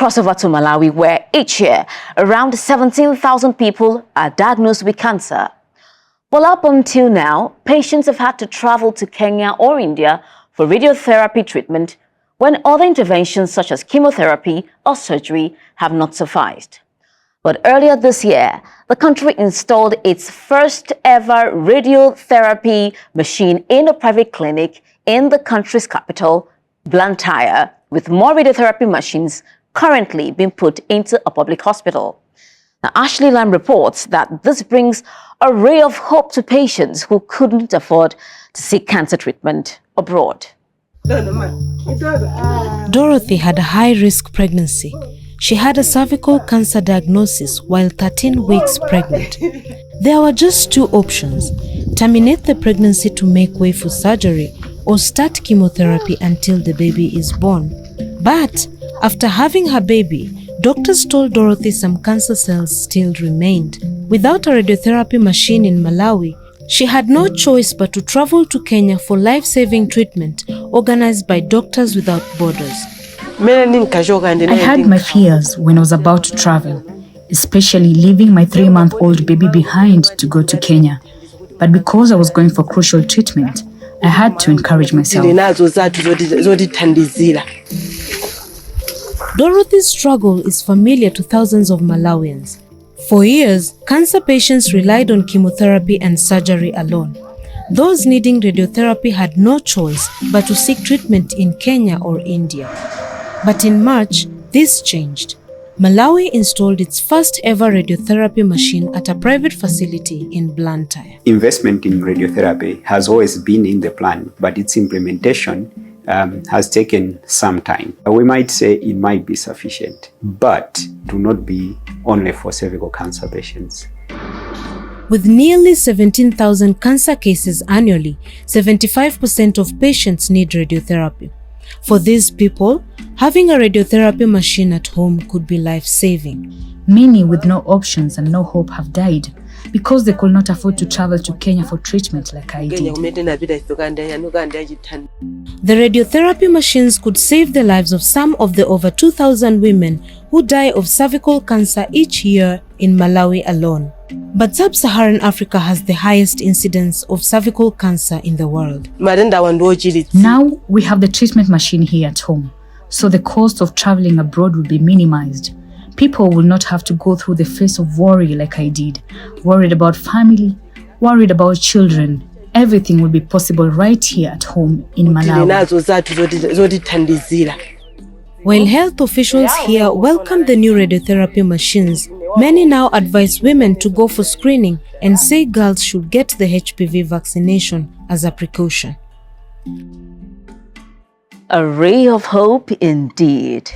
cross over to Malawi, where each year around 17,000 people are diagnosed with cancer. Well, up until now, patients have had to travel to Kenya or India for radiotherapy treatment when other interventions such as chemotherapy or surgery have not sufficed. But earlier this year, the country installed its first ever radiotherapy machine in a private clinic in the country's capital, Blantyre, with more radiotherapy machines currently being put into a public hospital. Now, Ashley Lam reports that this brings a ray of hope to patients who couldn't afford to seek cancer treatment abroad. Dorothy had a high-risk pregnancy. She had a cervical cancer diagnosis while 13 weeks pregnant. There were just two options: terminate the pregnancy to make way for surgery or start chemotherapy until the baby is born. But after having her baby, doctors told Dorothy some cancer cells still remained. Without a radiotherapy machine in Malawi, she had no choice but to travel to Kenya for life-saving treatment organized by Doctors Without Borders. I had my fears when I was about to travel, especially leaving my 3-month-old baby behind to go to Kenya. But because I was going for crucial treatment, I had to encourage myself. Dorothy's struggle is familiar to thousands of Malawians. For years, cancer patients relied on chemotherapy and surgery alone. Those needing radiotherapy had no choice but to seek treatment in Kenya or India. But in March, this changed. Malawi installed its first ever radiotherapy machine at a private facility in Blantyre. Investment in radiotherapy has always been in the plan, but its implementation has taken some time. We might say it might be sufficient, but do not be only for cervical cancer patients. With nearly 17,000 cancer cases annually, 75% of patients need radiotherapy. For these people, having a radiotherapy machine at home could be life-saving. Many with no options and no hope have died because they could not afford to travel to Kenya for treatment like I did. The radiotherapy machines could save the lives of some of the over 2,000 women who die of cervical cancer each year in Malawi alone. But sub-Saharan Africa has the highest incidence of cervical cancer in the world. Now we have the treatment machine here at home, so the cost of traveling abroad will be minimized. People will not have to go through the phase of worry like I did, worried about family, worried about children. Everything will be possible right here at home in Malawi. While health officials here welcome the new radiotherapy machines, many now advise women to go for screening and say girls should get the HPV vaccination as a precaution. A ray of hope indeed.